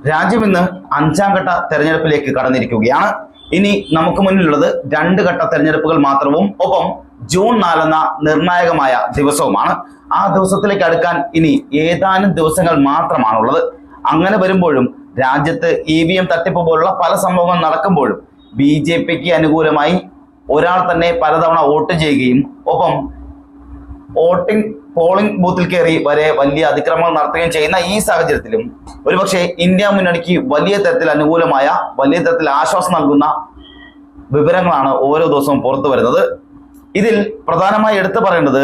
രാജ്യം ഇന്ന് അഞ്ചാം ഘട്ട തെരഞ്ഞെടുപ്പിലേക്ക് കടന്നിരിക്കുകയാണ്. ഇനി നമുക്ക് മുന്നിലുള്ളത് രണ്ട് ഘട്ട തെരഞ്ഞെടുപ്പുകൾ മാത്രവും ഒപ്പം ജൂൺ 4 എന്ന നിർണായകമായ ദിവസവുമാണ്. ആ ദിവസത്തിലേക്ക് അടുക്കാൻ ഇനി ഏതാനും ദിവസങ്ങൾ മാത്രമാണുള്ളത്. അങ്ങനെ വരുമ്പോഴും രാജ്യത്ത് EVM തട്ടിപ്പ് പോലുള്ള പല സംഭവങ്ങൾ നടക്കുമ്പോഴും BJPക്ക് അനുകൂലമായി ഒരാൾ തന്നെ പലതവണ വോട്ട് ചെയ്യുകയും ഒപ്പം പോളിംഗ് ബൂത്തിൽ കയറി വരെ വലിയ അതിക്രമങ്ങൾ നടത്തുകയും ചെയ്യുന്ന ഈ സാഹചര്യത്തിലും ഒരുപക്ഷെ ഇന്ത്യ മുന്നണിക്ക് വലിയ തരത്തിൽ അനുകൂലമായ വലിയ തരത്തിൽ ആശ്വാസം നൽകുന്ന വിവരങ്ങളാണ് ഓരോ ദിവസവും പുറത്തു വരുന്നത്. ഇതിൽ പ്രധാനമായി എടുത്തു പറയേണ്ടത്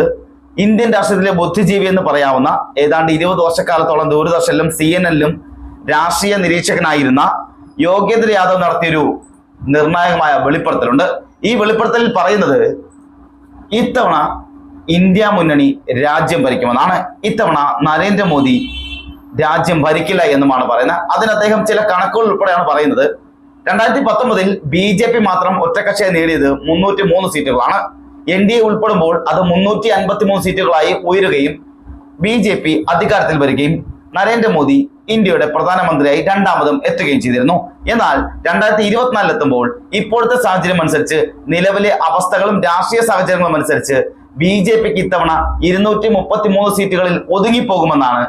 ഇന്ത്യൻ രാഷ്ട്രീയത്തിലെ ബുദ്ധിജീവി എന്ന് പറയാവുന്ന ഏതാണ്ട് 20 വർഷക്കാലത്തോളം ദൂരദർശനിലും CNN-ലും രാഷ്ട്രീയ നിരീക്ഷകനായിരുന്ന യോഗേന്ദ്ര യാദവ് നടത്തിയൊരു നിർണായകമായ വെളിപ്പെടുത്തലുണ്ട്. ഈ വെളിപ്പെടുത്തലിൽ പറയുന്നത് ഇത്തവണ ഇന്ത്യ മുന്നണി രാജ്യം ഭരിക്കുമെന്നാണ്. ഇത്തവണ നരേന്ദ്രമോദി രാജ്യം ഭരിക്കില്ല എന്നുമാണ് പറയുന്നത്. അതിന് അദ്ദേഹം ചില കണക്കുകൾ ഉൾപ്പെടെയാണ് പറയുന്നത്. 2019 BJP മാത്രം ഒറ്റക്കക്ഷിയായി നേടിയത് 303 സീറ്റുകളാണ്. NDA ഉൾപ്പെടുമ്പോൾ അത് 353 സീറ്റുകളായി ഉയരുകയും BJP അധികാരത്തിൽ വരികയും നരേന്ദ്രമോദി ഇന്ത്യയുടെ പ്രധാനമന്ത്രിയായി രണ്ടാമതും എത്തുകയും ചെയ്തിരുന്നു. എന്നാൽ 2024 എത്തുമ്പോൾ ഇപ്പോഴത്തെ സാഹചര്യം അനുസരിച്ച് നിലവിലെ അവസ്ഥകളും രാഷ്ട്രീയ സാഹചര്യങ്ങളും അനുസരിച്ച് BJPക്ക് ഇത്തവണ 233 സീറ്റുകളിൽ ഒതുങ്ങിപ്പോകുമെന്നാണ്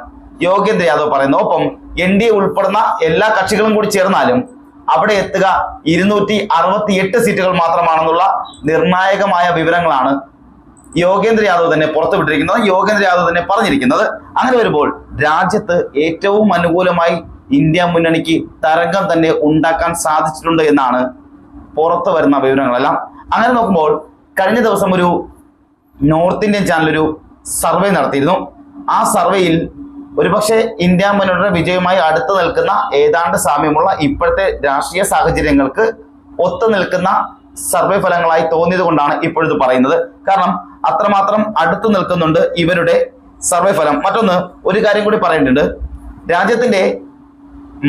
യോഗേന്ദ്ര യാദവ് പറയുന്നത്. ഒപ്പം NDA ഉൾപ്പെടുന്ന എല്ലാ കക്ഷികളും കൂടി ചേർന്നാലും അവിടെ എത്തുക 268 സീറ്റുകൾ മാത്രമാണെന്നുള്ള നിർണായകമായ വിവരങ്ങളാണ് യോഗേന്ദ്ര യാദവ് തന്നെ പുറത്തുവിട്ടിരിക്കുന്നത്, യോഗേന്ദ്ര യാദവ് തന്നെ പറഞ്ഞിരിക്കുന്നത്. അങ്ങനെ വരുമ്പോൾ രാജ്യത്ത് ഏറ്റവും അനുകൂലമായി ഇന്ത്യ മുന്നണിക്ക് തരംഗം തന്നെ ഉണ്ടാക്കാൻ സാധിച്ചിട്ടുണ്ട് എന്നാണ് പുറത്തു വരുന്ന വിവരങ്ങളെല്ലാം. അങ്ങനെ നോക്കുമ്പോൾ കഴിഞ്ഞ ദിവസം ഒരു നോർത്ത് ഇന്ത്യൻ ചാനൽ ഒരു സർവേ നടത്തിയിരുന്നു. ആ സർവേയിൽ ഒരുപക്ഷെ ഇന്ത്യ മുന്നണിയുടെ വിജയവുമായി അടുത്ത് നിൽക്കുന്ന ഏതാണ്ട് സാമ്യമുള്ള ഇപ്പോഴത്തെ രാഷ്ട്രീയ സാഹചര്യങ്ങൾക്ക് ഒത്തു നിൽക്കുന്ന സർവേ ഫലങ്ങളായി തോന്നിയത് കൊണ്ടാണ് ഇപ്പോഴിത് പറയുന്നത്. കാരണം അത്രമാത്രം അടുത്തു നിൽക്കുന്നുണ്ട് ഇവരുടെ സർവേ ഫലം. മറ്റൊന്ന് ഒരു കാര്യം കൂടി പറയേണ്ടതുണ്ട്. രാജ്യത്തിന്റെ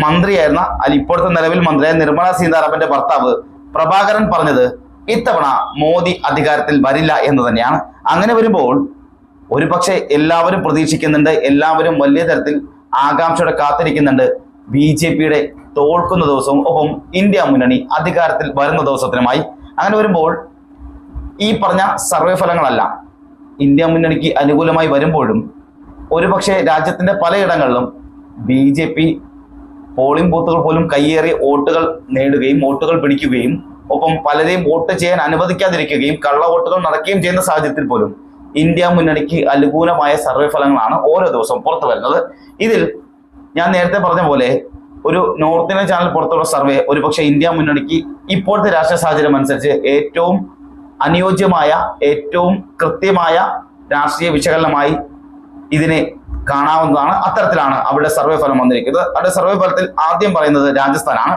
മന്ത്രിയായിരുന്ന ഇപ്പോഴത്തെ നിലവിൽ മന്ത്രിയായ നിർമ്മല സീതാരാമന്റെ ഭർത്താവ് പ്രഭാകരൻ പറഞ്ഞത് ഇത്തവണ മോദി അധികാരത്തിൽ വരില്ല എന്ന് തന്നെയാണ്. അങ്ങനെ വരുമ്പോൾ ഒരുപക്ഷെ എല്ലാവരും പ്രതീക്ഷിക്കുന്നുണ്ട്, എല്ലാവരും വലിയ തരത്തിൽ ആകാംക്ഷയോടെ കാത്തിരിക്കുന്നുണ്ട് BJPയുടെ തോൽക്കുന്ന ദിവസവും ഒപ്പം ഇന്ത്യ മുന്നണി അധികാരത്തിൽ വരുന്ന ദിവസത്തിനുമായി. അങ്ങനെ വരുമ്പോൾ ഈ പറഞ്ഞ സർവേ ഫലങ്ങളല്ല ഇന്ത്യ മുന്നണിക്ക് അനുകൂലമായി വരുമ്പോഴും ഒരുപക്ഷെ രാജ്യത്തിന്റെ പലയിടങ്ങളിലും BJP പോളിംഗ് ബൂത്തുകൾ പോലും കയ്യേറി വോട്ടുകൾ നേടുകയും വോട്ടുകൾ പിടിക്കുകയും ഒപ്പം പലരെയും വോട്ട് ചെയ്യാൻ അനുവദിക്കാതിരിക്കുകയും കള്ള വോട്ടുകൾ നടക്കുകയും ചെയ്യുന്ന സാഹചര്യത്തിൽ പോലും ഇന്ത്യ മുന്നണിക്ക് അനുകൂലമായ സർവേ ഫലങ്ങളാണ് ഓരോ ദിവസവും പുറത്തു വരുന്നത്. ഇതിൽ ഞാൻ നേരത്തെ പറഞ്ഞ പോലെ ഒരു നോർത്ത് ഇന്ത്യൻ ചാനൽ പുറത്തുള്ള സർവേ ഒരുപക്ഷെ ഇന്ത്യ മുന്നണിക്ക് ഇപ്പോഴത്തെ രാഷ്ട്രീയ സാഹചര്യം അനുസരിച്ച് ഏറ്റവും അനുയോജ്യമായ ഏറ്റവും കൃത്യമായ രാഷ്ട്രീയ വിശകലനമായി ഇതിനെ കാണാവുന്നതാണ്. അത്തരത്തിലാണ് അവിടെ സർവേ ഫലം വന്നിരിക്കുന്നത്. അവിടെ സർവേ ഫലത്തിൽ ആദ്യം പറയുന്നത് രാജസ്ഥാനാണ്.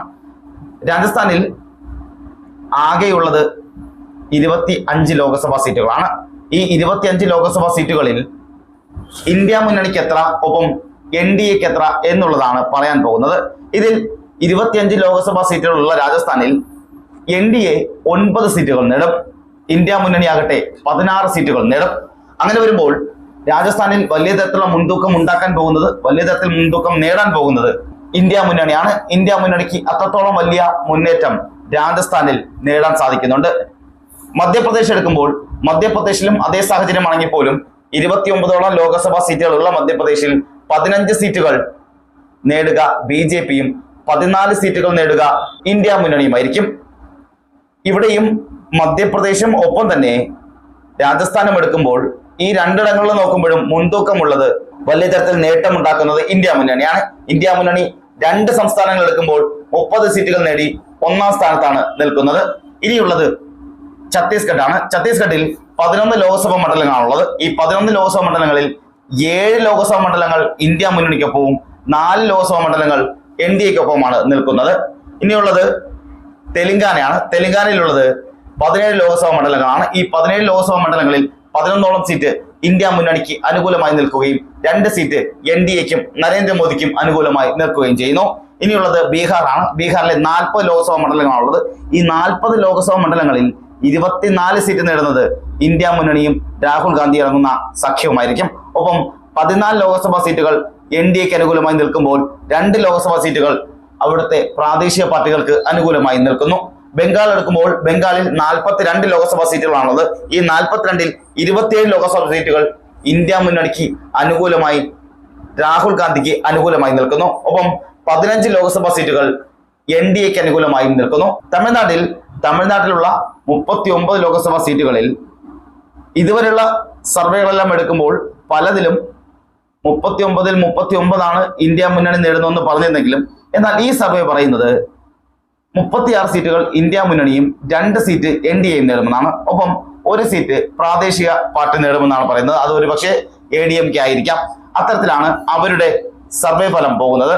രാജസ്ഥാനിൽ ആകെയുള്ളത് 25 ലോക്സഭാ സീറ്റുകളാണ്. ഈ 25 ലോക്സഭാ സീറ്റുകളിൽ ഇന്ത്യ മുന്നണിക്ക് എത്ര ഒപ്പം NDAക്ക് എത്ര എന്നുള്ളതാണ് പറയാൻ പോകുന്നത്. ഇതിൽ 25 ലോക്സഭാ സീറ്റുകളുള്ള രാജസ്ഥാനിൽ NDA 9 സീറ്റുകൾ നേടും, ഇന്ത്യ മുന്നണിയാകട്ടെ 16 സീറ്റുകൾ നേടും. അങ്ങനെ വരുമ്പോൾ രാജസ്ഥാനിൽ വലിയ തരത്തിലുള്ള മുൻതൂക്കം ഉണ്ടാക്കാൻ പോകുന്നത്, വലിയ തരത്തിൽ മുൻതൂക്കം നേടാൻ പോകുന്നത് ഇന്ത്യ മുന്നണിയാണ്. ഇന്ത്യ മുന്നണിക്ക് അത്രത്തോളം വലിയ മുന്നേറ്റം രാജസ്ഥാനിൽ നേടാൻ സാധിക്കുന്നുണ്ട്. മധ്യപ്രദേശ് എടുക്കുമ്പോൾ മധ്യപ്രദേശിലും അതേ സാഹചര്യമാണെങ്കിൽ പോലും 29ഓളം ലോക്സഭാ സീറ്റുകളുള്ള മധ്യപ്രദേശിൽ 15 സീറ്റുകൾ നേടുക BJPയും 14 സീറ്റുകൾ നേടുക ഇന്ത്യ മുന്നണിയുമായിരിക്കും. ഇവിടെയും മധ്യപ്രദേശും ഒപ്പം തന്നെ രാജസ്ഥാനും എടുക്കുമ്പോൾ ഈ രണ്ടിടങ്ങളിൽ നോക്കുമ്പോഴും മുൻതൂക്കമുള്ളത് വലിയ തരത്തിൽ നേട്ടമുണ്ടാക്കുന്നത് ഇന്ത്യ മുന്നണിയാണ്. ഇന്ത്യ മുന്നണി 2 സംസ്ഥാനങ്ങൾ എടുക്കുമ്പോൾ 30 സീറ്റുകൾ നേടി 1ാം സ്ഥാനത്താണ് നിൽക്കുന്നത്. ഇനിയുള്ളത് ഛത്തീസ്ഗഡ് ആണ്. ഛത്തീസ്ഗഡിൽ 11 ലോക്സഭാ മണ്ഡലങ്ങളാണുള്ളത്. ഈ 11 ലോക്സഭാ മണ്ഡലങ്ങളിൽ 7 ലോക്സഭാ മണ്ഡലങ്ങൾ ഇന്ത്യ മുന്നണിക്കൊപ്പവും 4 ലോക്സഭാ മണ്ഡലങ്ങൾ NDAക്കൊപ്പവുമാണ് നിൽക്കുന്നത്. ഇനിയുള്ളത് തെലങ്കാനയാണ്. തെലങ്കാനയിലുള്ളത് 17 ലോക്സഭാ മണ്ഡലങ്ങളാണ്. ഈ 17 ലോക്സഭാ മണ്ഡലങ്ങളിൽ 11ഓളം സീറ്റ് ഇന്ത്യ മുന്നണിക്ക് അനുകൂലമായി നിൽക്കുകയും 2 സീറ്റ് NDAക്കും നരേന്ദ്രമോദിക്കും അനുകൂലമായി നിൽക്കുകയും ചെയ്യുന്നു. ഇനിയുള്ളത് ബീഹാറാണ്. ബീഹാറിലെ 40 ലോക്സഭാ മണ്ഡലങ്ങളാണുള്ളത്. ഈ 40 ലോക്സഭാ മണ്ഡലങ്ങളിൽ 24 സീറ്റ് നേടുന്നത് ഇന്ത്യ മുന്നണിയും രാഹുൽ ഗാന്ധി ഇറങ്ങുന്ന സഖ്യവുമായിരിക്കും. ഒപ്പം 14 ലോക്സഭാ സീറ്റുകൾ NDAക്ക് അനുകൂലമായി നിൽക്കുമ്പോൾ 2 ലോക്സഭാ സീറ്റുകൾ അവിടുത്തെ പ്രാദേശിക പാർട്ടികൾക്ക് അനുകൂലമായി നിൽക്കുന്നു. ബംഗാൾ എടുക്കുമ്പോൾ ബംഗാളിൽ 42 ലോക്സഭാ സീറ്റുകളാണുള്ളത്. ഈ 42-ൽ 27 ലോക്സഭാ സീറ്റുകൾ ഇന്ത്യ മുന്നണിക്ക് അനുകൂലമായി രാഹുൽ ഗാന്ധിക്ക് അനുകൂലമായി നിൽക്കുന്നു. ഒപ്പം 15 ലോക്സഭാ സീറ്റുകൾ NDAക്ക് അനുകൂലമായി നിൽക്കുന്നു. തമിഴ്നാട്ടിലുള്ള 39 ലോക്സഭാ സീറ്റുകളിൽ ഇതുവരെയുള്ള സർവേകളെല്ലാം എടുക്കുമ്പോൾ പലതിലും 39-ൽ 39 ഇന്ത്യ മുന്നണി നേടുന്നതെന്ന് പറഞ്ഞിരുന്നെങ്കിലും എന്നാൽ ഈ സർവേ പറയുന്നത് 36 സീറ്റുകൾ ഇന്ത്യ മുന്നണിയും 2 സീറ്റ് NDAയും നേടുമെന്നാണ്. ഒപ്പം 1 സീറ്റ് പ്രാദേശിക പാർട്ടി നേടുമെന്നാണ് പറയുന്നത്. അത് ഒരു പക്ഷേ ADMK ആയിരിക്കാം. അത്തരത്തിലാണ് അവരുടെ സർവേ ഫലം പോകുന്നത്.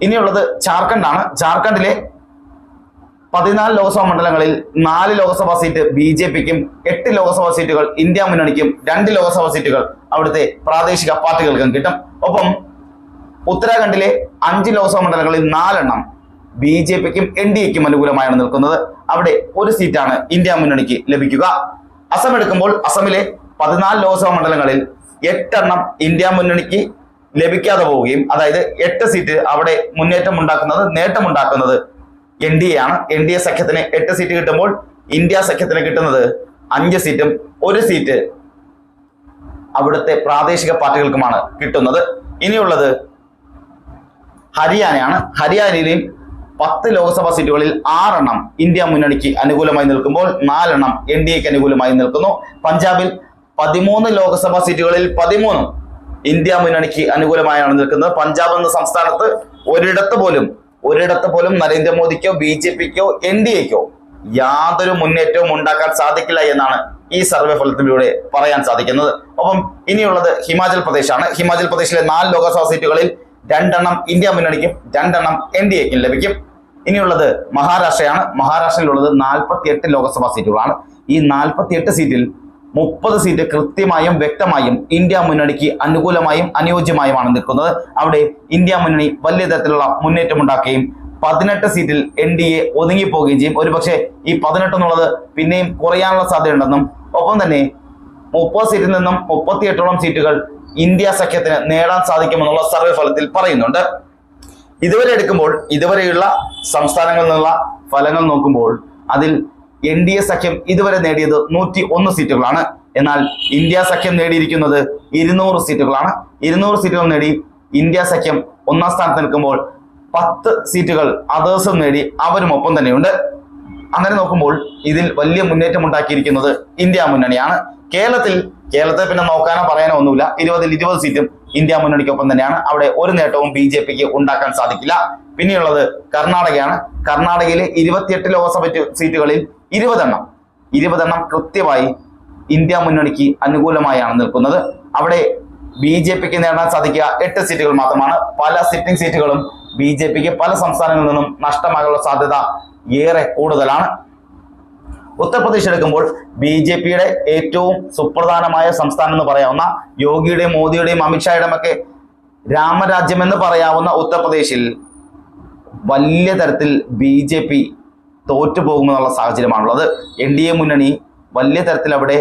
ഇനിയുള്ളത് ജാർഖണ്ഡാണ്. ജാർഖണ്ഡിലെ 14 ലോക്സഭാ മണ്ഡലങ്ങളിൽ 4 ലോക്സഭാ സീറ്റ് BJPക്കും 8 ലോക്സഭാ സീറ്റുകൾ ഇന്ത്യ മുന്നണിക്കും 2 ലോക്സഭാ സീറ്റുകൾ അവിടുത്തെ പ്രാദേശിക പാർട്ടികൾക്കും കിട്ടും. ഒപ്പം ഉത്തരാഖണ്ഡിലെ 5 ലോക്സഭാ മണ്ഡലങ്ങളിൽ 4 BJPക്കും NDAക്കും അനുകൂലമായാണ് നിൽക്കുന്നത്. അവിടെ 1 സീറ്റാണ് ഇന്ത്യ മുന്നണിക്ക് ലഭിക്കുക. അസം എടുക്കുമ്പോൾ അസമിലെ 14 ലോക്സഭാ മണ്ഡലങ്ങളിൽ 8 ഇന്ത്യ മുന്നണിക്ക് ലഭിക്കാതെ പോവുകയും അതായത് 8 സീറ്റ് അവിടെ നേട്ടമുണ്ടാക്കുന്നത് NDA ആണ്. NDA സഖ്യത്തിന് 8 സീറ്റ് കിട്ടുമ്പോൾ ഇന്ത്യ സഖ്യത്തിന് കിട്ടുന്നത് 5 സീറ്റും 1 സീറ്റ് അവിടുത്തെ പ്രാദേശിക പാർട്ടികൾക്കുമാണ് കിട്ടുന്നത്. ഇനിയുള്ളത് ഹരിയാനയാണ്. ഹരിയാനയിൽ 10 ലോക്സഭാ സീറ്റുകളിൽ 6 ഇന്ത്യ മുന്നണിക്ക് അനുകൂലമായി നിൽക്കുമ്പോൾ 4 NDAക്ക് അനുകൂലമായി നിൽക്കുന്നു. പഞ്ചാബിൽ 13 ലോക്സഭാ സീറ്റുകളിൽ 13 ഇന്ത്യ മുന്നണിക്ക് അനുകൂലമായാണ് നിൽക്കുന്നത്. പഞ്ചാബ് എന്ന സംസ്ഥാനത്ത് ഒരിടത്ത് പോലും നരേന്ദ്രമോദിക്കോ BJPക്കോ NDAക്കോ യാതൊരു മുന്നേറ്റവും ഉണ്ടാക്കാൻ സാധിക്കില്ല എന്നാണ് ഈ സർവേ ഫലത്തിലൂടെ പറയാൻ സാധിക്കുന്നത്. ഒപ്പം ഇനിയുള്ളത് ഹിമാചൽ പ്രദേശാണ്. ഹിമാചൽ പ്രദേശിലെ 4 ലോക്സഭാ സീറ്റുകളിൽ 2 ഇന്ത്യ മുന്നണിക്കും 2 NDAക്കും ലഭിക്കും. ഇനിയുള്ളത് മഹാരാഷ്ട്രയാണ്. മഹാരാഷ്ട്രയിലുള്ളത് 48 ലോക്സഭാ സീറ്റുകളാണ്. ഈ 48 സീറ്റിൽ 30 സീറ്റ് കൃത്യമായും വ്യക്തമായും ഇന്ത്യ മുന്നണിക്ക് അനുകൂലമായും അനുയോജ്യമായുമാണ് നിൽക്കുന്നത്. അവിടെ ഇന്ത്യ മുന്നണി വലിയ തരത്തിലുള്ള മുന്നേറ്റം ഉണ്ടാക്കുകയും 18 സീറ്റിൽ NDA ഒതുങ്ങിപ്പോവുകയും ചെയ്യും. ഒരുപക്ഷെ ഈ 18 എന്നുള്ളത് പിന്നെയും കുറയാനുള്ള സാധ്യതയുണ്ടെന്നും ഒപ്പം തന്നെ 30 സീറ്റിൽ നിന്നും 38 സീറ്റുകൾ ഇന്ത്യ സഖ്യത്തിന് നേടാൻ സാധിക്കുമെന്നുള്ള സർവേ ഫലത്തിൽ പറയുന്നുണ്ട്. ഇതുവരെയുള്ള സംസ്ഥാനങ്ങളിൽ നിന്നുള്ള ഫലങ്ങൾ നോക്കുമ്പോൾ അതിൽ NDA സഖ്യം ഇതുവരെ നേടിയത് 101 സീറ്റുകളാണ്. എന്നാൽ ഇന്ത്യ സഖ്യം നേടിയിരിക്കുന്നത് 200 സീറ്റുകളാണ്. 200 സീറ്റുകൾ നേടി ഇന്ത്യ സഖ്യം 1ാം സ്ഥാനത്ത് നിൽക്കുമ്പോൾ 10 സീറ്റുകൾ അതേഴ്സും നേടി അവരും ഒപ്പം തന്നെയുണ്ട്. അങ്ങനെ നോക്കുമ്പോൾ ഇതിൽ വലിയ മുന്നേറ്റം ഉണ്ടാക്കിയിരിക്കുന്നത് ഇന്ത്യ മുന്നണിയാണ്. കേരളത്തെ പിന്നെ നോക്കാനോ പറയാനോ ഒന്നുമില്ല. 20-ൽ 20 സീറ്റും ഇന്ത്യ മുന്നണിക്കൊപ്പം തന്നെയാണ്. അവിടെ ഒരു നേട്ടവും BJPക്ക് ഉണ്ടാക്കാൻ സാധിക്കില്ല. പിന്നെയുള്ളത് കർണാടകയാണ്. കർണാടകയിലെ 28 ലോക്സഭ സീറ്റുകളിൽ 20 കൃത്യമായി ഇന്ത്യ മുന്നണിക്ക് അനുകൂലമായാണ് നിൽക്കുന്നത്. അവിടെ BJPക്ക് നേടാൻ സാധിക്കുക 8 സീറ്റുകൾ മാത്രമാണ്. പല സിറ്റിംഗ് സീറ്റുകളും BJPക്ക് പല സംസ്ഥാനങ്ങളിൽ നിന്നും നഷ്ടമാകാനുള്ള സാധ്യത ഏറെ കൂടുതലാണ്. ഉത്തർപ്രദേശ് എടുക്കുമ്പോൾ BJPയുടെ ഏറ്റവും സുപ്രധാനമായ സംസ്ഥാനം എന്ന് പറയാവുന്ന യോഗിയുടെയും മോദിയുടെയും അമിത്ഷായുടെയും ഒക്കെ രാമരാജ്യം എന്ന് പറയാവുന്ന ഉത്തർപ്രദേശിൽ വലിയ തരത്തിൽ BJP തോറ്റുപോകുമെന്നുള്ള സാഹചര്യമാണുള്ളത്. NDA മുന്നണി വലിയ തരത്തിൽ അവിടെ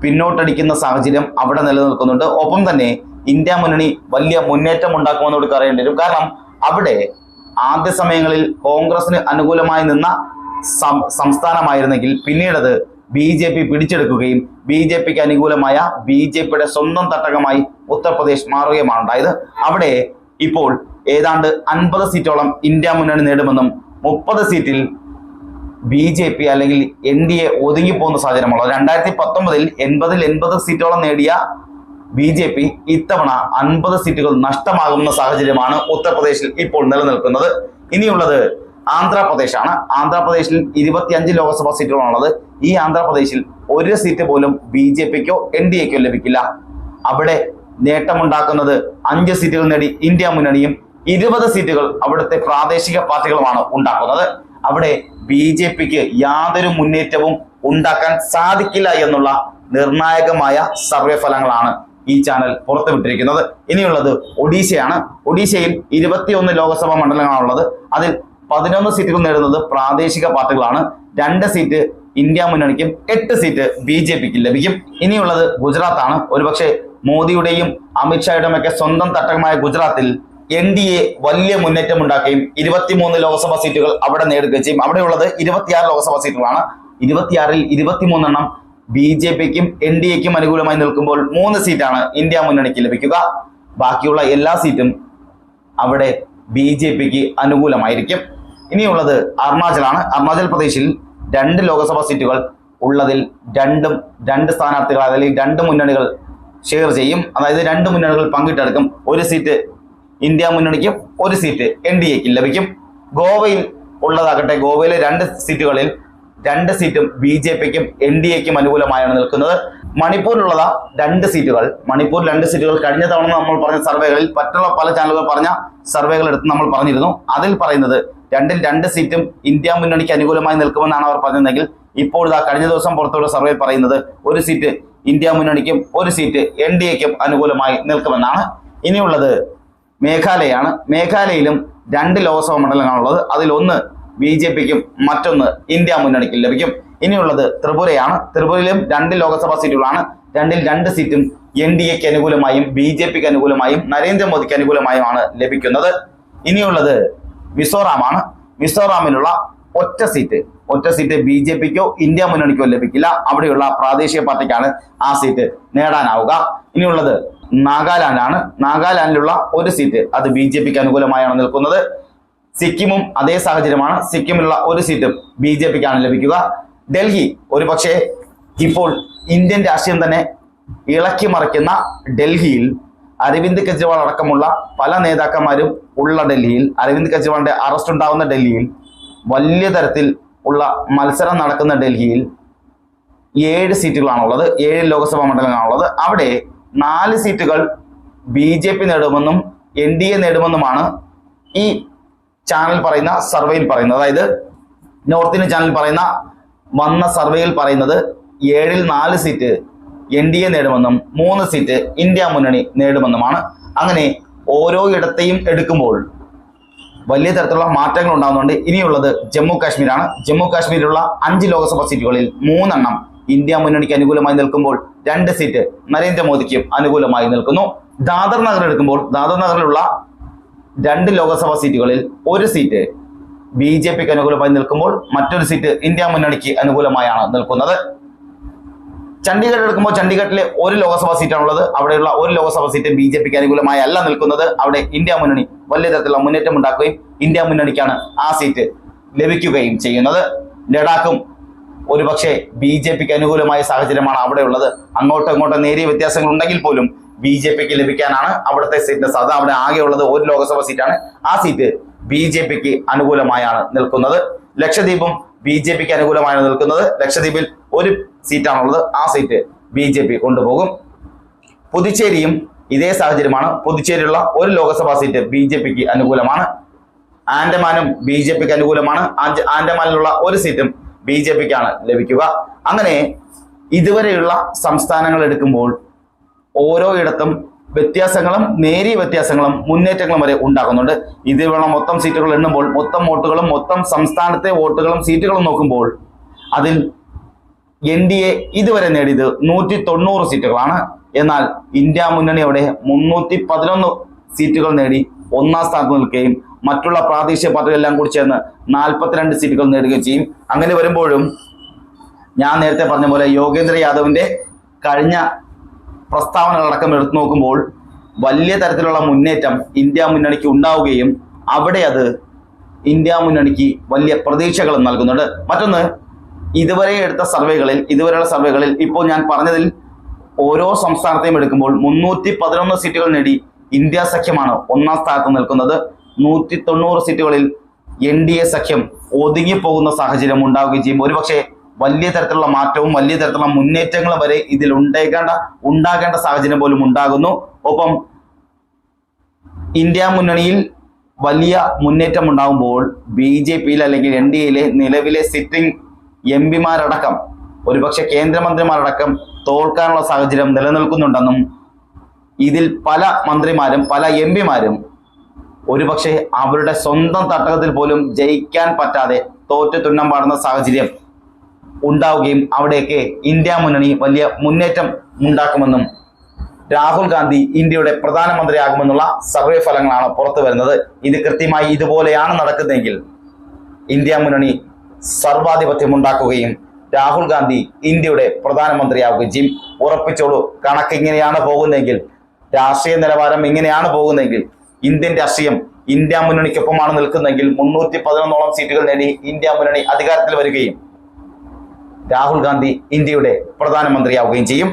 പിന്നോട്ടടിക്കുന്ന സാഹചര്യം അവിടെ നിലനിൽക്കുന്നുണ്ട്. ഒപ്പം തന്നെ ഇന്ത്യ മുന്നണി വലിയ മുന്നേറ്റം ഉണ്ടാക്കുമെന്നോട് പറയേണ്ടി വരും. കാരണം അവിടെ ആദ്യ സമയങ്ങളിൽ കോൺഗ്രസിന് അനുകൂലമായി നിന്ന സംസ്ഥാനമായിരുന്നെങ്കിൽ പിന്നീടത് BJP പിടിച്ചെടുക്കുകയും BJPക്ക് അനുകൂലമായ BJPയുടെ സ്വന്തം തട്ടകമായി ഉത്തർപ്രദേശ് മാറുകയുമാണ് ഉണ്ടായത്. അവിടെ ഇപ്പോൾ ഏതാണ്ട് 50 സീറ്റോളം ഇന്ത്യ മുന്നണി നേടുമെന്നും 30 സീറ്റിൽ BJP അല്ലെങ്കിൽ NDA ഒതുങ്ങിപ്പോകുന്ന സാഹചര്യമുള്ളത്. 2019-ൽ 80 സീറ്റോളം നേടിയ BJP ഇത്തവണ 50 സീറ്റുകൾ നഷ്ടമാകുന്ന സാഹചര്യമാണ് ഉത്തർപ്രദേശിൽ ഇപ്പോൾ നിലനിൽക്കുന്നത്. ഇനിയുള്ളത് ആന്ധ്രാപ്രദേശാണ്. ആന്ധ്രാപ്രദേശിൽ 25 ലോക്സഭാ സീറ്റുകളാണുള്ളത്. ഈ ആന്ധ്രാപ്രദേശിൽ 1 സീറ്റ് പോലും BJPക്കോ NDAക്കോ ലഭിക്കില്ല. അവിടെ നേട്ടമുണ്ടാക്കുന്നത് 5 സീറ്റുകൾ നേടി ഇന്ത്യ മുന്നണിയും 20 സീറ്റുകൾ അവിടുത്തെ പ്രാദേശിക പാർട്ടികളുമാണ് ഉണ്ടാക്കുന്നത്. അവിടെ BJPക്ക് യാതൊരു മുന്നേറ്റവും ഉണ്ടാക്കാൻ സാധിക്കില്ല എന്നുള്ള നിർണായകമായ സർവേ ഫലങ്ങളാണ് ഈ ചാനൽ പുറത്തുവിട്ടിരിക്കുന്നത്. ഇനിയുള്ളത് ഒഡീഷയാണ്. ഒഡീഷയിൽ 21 ലോക്സഭാ മണ്ഡലങ്ങളാണുള്ളത്. അതിൽ 11 സീറ്റുകൾ നേടുന്നത് പ്രാദേശിക പാർട്ടികളാണ്. 2 സീറ്റ് ഇന്ത്യ മുന്നണിക്കും 8 സീറ്റ് BJPക്ക് ലഭിക്കും. ഇനിയുള്ളത് ഗുജറാത്താണ്. ഒരുപക്ഷെ മോദിയുടെയും അമിത്ഷായുടെയും ഒക്കെ സ്വന്തം തട്ടകമായ ഗുജറാത്തിൽ NDA വലിയ മുന്നേറ്റം ഉണ്ടാക്കുകയും 23 ലോക്സഭാ സീറ്റുകൾ അവിടെ നേടുകയും ചെയ്യും. അവിടെയുള്ളത് 26 ലോക്സഭാ സീറ്റുകളാണ്. 26-ൽ 23 BJPക്കും NDAക്കും അനുകൂലമായി നിൽക്കുമ്പോൾ 3 സീറ്റാണ് ഇന്ത്യ മുന്നണിക്ക് ലഭിക്കുക. ബാക്കിയുള്ള എല്ലാ സീറ്റും അവിടെ BJPക്ക് അനുകൂലമായിരിക്കും. ഇനിയുള്ളത് അരുണാചലാണ്. അരുണാചൽ പ്രദേശിൽ 2 ലോക്സഭാ സീറ്റുകൾ ഉള്ളതിൽ രണ്ട് സ്ഥാനാർത്ഥികൾ അല്ലെങ്കിൽ 2 മുന്നണികൾ ഷെയർ ചെയ്യും. അതായത് 2 മുന്നണികൾ പങ്കിട്ടെടുക്കും. 1 സീറ്റ് ഇന്ത്യ മുന്നണിക്കും 1 സീറ്റ് NDAക്കും ലഭിക്കും. ഗോവയിൽ ഉള്ളതാകട്ടെ, ഗോവയിലെ 2 സീറ്റുകളിൽ 2 സീറ്റും BJPക്കും NDAക്കും അനുകൂലമായാണ് നിൽക്കുന്നത്. മണിപ്പൂരിലുള്ള 2 സീറ്റുകൾ, മണിപ്പൂർ 2 സീറ്റുകൾ കഴിഞ്ഞ തവണ നമ്മൾ പറഞ്ഞ സർവേകളിൽ മറ്റുള്ള പല ചാനലുകൾ പറഞ്ഞ സർവേകൾ എടുത്ത് നമ്മൾ പറഞ്ഞിരുന്നു. അതിൽ പറയുന്നത് 2-ൽ 2 സീറ്റും ഇന്ത്യ മുന്നണിക്ക് അനുകൂലമായി നിൽക്കുമെന്നാണ് അവർ പറഞ്ഞതെങ്കിൽ ഇപ്പോൾ കഴിഞ്ഞ ദിവസം പുറത്തുള്ള സർവേ പറയുന്നത് 1 സീറ്റ് ഇന്ത്യ മുന്നണിക്കും 1 സീറ്റ് NDAക്കും അനുകൂലമായി നിൽക്കുമെന്നാണ്. ഇനിയുള്ളത് മേഘാലയയാണ്. മേഘാലയയിലും 2 ലോക്സഭാ മണ്ഡലങ്ങളാണുള്ളത്. അതിൽ 1 BJPക്കും മറ്റൊന്ന് ഇന്ത്യ മുന്നണിക്കും ലഭിക്കും. ഇനിയുള്ളത് ത്രിപുരയാണ്. ത്രിപുരയിലും 2 ലോക്സഭാ സീറ്റുകളാണ്. 2-ൽ 2 സീറ്റും NDAക്ക് അനുകൂലമായും BJPക്ക് അനുകൂലമായും നരേന്ദ്രമോദിക്ക് അനുകൂലമായുമാണ് ലഭിക്കുന്നത്. ഇനിയുള്ളത് മിസോറാമാണ്. മിസോറാമിലുള്ള ഒറ്റ സീറ്റ് BJPക്കോ ഇന്ത്യ മുന്നണിക്കോ ലഭിക്കില്ല. അവിടെയുള്ള പ്രാദേശിക പാർട്ടിക്കാണ് ആ സീറ്റ് നേടാനാവുക. ഇനിയുള്ളത് നാഗാലാൻഡാണ്. നാഗാലാൻഡിലുള്ള 1 സീറ്റ് അത് BJPക്ക് അനുകൂലമായാണ് നിൽക്കുന്നത്. സിക്കിമും അതേ സാഹചര്യമാണ്. സിക്കിമിലുള്ള 1 സീറ്റും BJPക്കാണ് ലഭിക്കുക. ഡൽഹി ഒരുപക്ഷെ ഇപ്പോൾ ഇന്ത്യൻ രാഷ്ട്രീയം തന്നെ ഇളക്കി മറിക്കുന്ന ഡൽഹിയിൽ അരവിന്ദ് കെജ്രിവാൾ അടക്കമുള്ള പല നേതാക്കന്മാരും ഉള്ള ഡൽഹിയിൽ, അരവിന്ദ് കെജ്രിവാളിന്റെ അറസ്റ്റ് ഉണ്ടാകുന്ന ഡൽഹിയിൽ, വലിയ തരത്തിൽ ഉള്ള മത്സരം നടക്കുന്ന ഡൽഹിയിൽ 7 സീറ്റുകളാണുള്ളത്. 7 ലോക്സഭാ മണ്ഡലങ്ങളാണുള്ളത്. അവിടെ 4 സീറ്റുകൾ BJP നേടുമെന്നും NDA നേടുമെന്നുമാണ് ഈ ചാനൽ പറയുന്ന സർവേയിൽ പറയുന്നത്. അതായത് നോർത്ത് ഇന്ത്യൻ ചാനൽ പറയുന്ന വന്ന സർവേയിൽ പറയുന്നത് 7-ൽ 4 സീറ്റ് NDA നേടുമെന്നും 3 സീറ്റ് ഇന്ത്യ മുന്നണി നേടുമെന്നുമാണ്. അങ്ങനെ ഓരോ ഇടത്തെയും എടുക്കുമ്പോൾ വലിയ തരത്തിലുള്ള മാറ്റങ്ങൾ ഉണ്ടാകുന്നുണ്ട്. ഇനിയുള്ളത് ജമ്മു കാശ്മീരാണ്. ജമ്മു കാശ്മീരിലുള്ള 5 ലോക്സഭാ സീറ്റുകളിൽ 3 ഇന്ത്യ മുന്നണിക്ക് അനുകൂലമായി നിൽക്കുമ്പോൾ 2 സീറ്റ് നരേന്ദ്രമോദിക്കും അനുകൂലമായി നിൽക്കുന്നു. ദാദർ നഗർ എടുക്കുമ്പോൾ ദാദർ നഗറിലുള്ള 2 ലോക്സഭാ സീറ്റുകളിൽ 1 സീറ്റ് BJPക്ക് അനുകൂലമായി നിൽക്കുമ്പോൾ മറ്റൊരു സീറ്റ് ഇന്ത്യ മുന്നണിക്ക് അനുകൂലമായാണ് നിൽക്കുന്നത്. ചണ്ഡീഗഡ് എടുക്കുമ്പോൾ ചണ്ഡീഗഡിലെ 1 ലോക്സഭാ സീറ്റാണുള്ളത്. അവിടെയുള്ള 1 ലോക്സഭാ സീറ്റ് BJPക്ക് അനുകൂലമായി അല്ല നിൽക്കുന്നത്. അവിടെ ഇന്ത്യ മുന്നണി വലിയ തരത്തിലുള്ള മുന്നേറ്റം ഉണ്ടാക്കുകയും ഇന്ത്യ മുന്നണിക്കാണ് ആ സീറ്റ് ലഭിക്കുകയും ചെയ്യുന്നത്. ലഡാക്കും ഒരുപക്ഷെ BJPക്ക് അനുകൂലമായ സാഹചര്യമാണ് അവിടെയുള്ളത്. അങ്ങോട്ടും ഇങ്ങോട്ടും നേരിയ വ്യത്യാസങ്ങൾ ഉണ്ടെങ്കിൽ പോലും BJPക്ക് ലഭിക്കാനാണ് അവിടുത്തെ സീറ്റിന്റെ സാധ്യത. അവിടെ ആകെയുള്ളത് 1 ലോക്സഭാ സീറ്റാണ്. ആ സീറ്റ് BJPക്ക് അനുകൂലമായാണ് നിൽക്കുന്നത്. ലക്ഷദ്വീപും BJPക്ക് അനുകൂലമായാണ് നിൽക്കുന്നത്. ലക്ഷദ്വീപിൽ 1 സീറ്റാണുള്ളത്. ആ സീറ്റ് BJP കൊണ്ടുപോകും. പുതുച്ചേരിയും ഇതേ സാഹചര്യമാണ്. പുതുച്ചേരിയിലുള്ള 1 ലോക്സഭാ സീറ്റ് BJPക്ക് അനുകൂലമാണ്. ആൻഡമാനും BJPക്ക് അനുകൂലമാണ്. ആൻഡമാനിലുള്ള 1 സീറ്റും BJPക്കാണ് ലഭിക്കുക. അങ്ങനെ ഇതുവരെയുള്ള സംസ്ഥാനങ്ങൾ എടുക്കുമ്പോൾ ഓരോ ഇടത്തും വ്യത്യാസങ്ങളും നേരിയ വ്യത്യാസങ്ങളും മുന്നേറ്റങ്ങളും വരെ ഉണ്ടാകുന്നുണ്ട്. ഇതിലുള്ള മൊത്തം സീറ്റുകൾ എണ്ണുമ്പോൾ മൊത്തം വോട്ടുകളും മൊത്തം സംസ്ഥാനത്തെ വോട്ടുകളും സീറ്റുകളും നോക്കുമ്പോൾ അതിൽ NDA ഇതുവരെ നേടിയത് 190 സീറ്റുകളാണ്. എന്നാൽ ഇന്ത്യ മുന്നണി അവിടെ 311 സീറ്റുകൾ നേടി 1ാം സ്ഥാനത്ത് നിൽക്കുകയും മറ്റുള്ള പ്രാദേശിക പാർട്ടികളെല്ലാം കൂടി ചേർന്ന് 42 സീറ്റുകൾ നേടുകയും ചെയ്യും. അങ്ങനെ വരുമ്പോഴും ഞാൻ നേരത്തെ പറഞ്ഞ പോലെ യോഗേന്ദ്ര യാദവിന്റെ കഴിഞ്ഞ പ്രസ്താവനകളടക്കം എടുത്തു നോക്കുമ്പോൾ വലിയ തരത്തിലുള്ള മുന്നേറ്റം ഇന്ത്യ മുന്നണിക്ക് ഉണ്ടാവുകയും അവിടെ അത് ഇന്ത്യ മുന്നണിക്ക് വലിയ പ്രതീക്ഷകളും നൽകുന്നുണ്ട്. മറ്റൊന്ന്, ഇതുവരെയുള്ള സർവേകളിൽ ഇപ്പോൾ ഞാൻ പറഞ്ഞതിൽ ഓരോ സംസ്ഥാനത്തെയും എടുക്കുമ്പോൾ 311 സീറ്റുകൾ നേടി ഇന്ത്യ സഖ്യമാണ് 1ാം സ്ഥാനത്ത് നിൽക്കുന്നത്. 190 സീറ്റുകളിൽ NDA സഖ്യം ഒതുങ്ങിപ്പോകുന്ന സാഹചര്യം ഉണ്ടാവുകയും ചെയ്യും. ഒരുപക്ഷെ വലിയ തരത്തിലുള്ള മാറ്റവും വലിയ തരത്തിലുള്ള മുന്നേറ്റങ്ങളും വരെ ഇതിൽ ഉണ്ടാകേണ്ട സാഹചര്യം പോലും ഉണ്ടാകുന്നു. ഒപ്പം ഇന്ത്യ മുന്നണിയിൽ വലിയ മുന്നേറ്റം ഉണ്ടാകുമ്പോൾ BJPയിൽ അല്ലെങ്കിൽ NDAയിലെ നിലവിലെ സിറ്റിംഗ് MP-മാരടക്കം ഒരുപക്ഷെ കേന്ദ്രമന്ത്രിമാരടക്കം തോൽക്കാനുള്ള സാഹചര്യം നിലനിൽക്കുന്നുണ്ടെന്നും ഇതിൽ പല മന്ത്രിമാരും പല MP-മാരും ഒരുപക്ഷെ അവരുടെ സ്വന്തം തട്ടകത്തിൽ പോലും ജയിക്കാൻ പറ്റാതെ തോറ്റു തുന്നം പാടുന്ന സാഹചര്യം ഉണ്ടാവുകയും അവിടേക്ക് ഇന്ത്യ മുന്നണി വലിയ മുന്നേറ്റം ഉണ്ടാക്കുമെന്നും രാഹുൽ ഗാന്ധി ഇന്ത്യയുടെ പ്രധാനമന്ത്രിയാകുമെന്നുള്ള സർവേ ഫലങ്ങളാണ് പുറത്തു വരുന്നത്. ഇത് കൃത്യമായി ഇതുപോലെയാണ് നടക്കുന്നതെങ്കിൽ ഇന്ത്യ മുന്നണി സർവാധിപത്യം ഉണ്ടാക്കുകയും രാഹുൽ ഗാന്ധി ഇന്ത്യയുടെ പ്രധാനമന്ത്രിയാവുകയും ചെയ്യും. ഉറപ്പിച്ചോളൂ, കണക്ക് ഇങ്ങനെയാണ് പോകുന്നതെങ്കിൽ, രാഷ്ട്രീയ നിലവാരം ഇങ്ങനെയാണ് പോകുന്നതെങ്കിൽ, ഇന്ത്യൻ രാഷ്ട്രീയം ഇന്ത്യ മുന്നണിക്കൊപ്പമാണ് നിൽക്കുന്നതെങ്കിൽ 311 സീറ്റുകൾ നേടി ഇന്ത്യ മുന്നണി അധികാരത്തിൽ വരികയും രാഹുൽ ഗാന്ധി ഇന്ത്യയുടെ പ്രധാനമന്ത്രിയാവുകയും ചെയ്യും.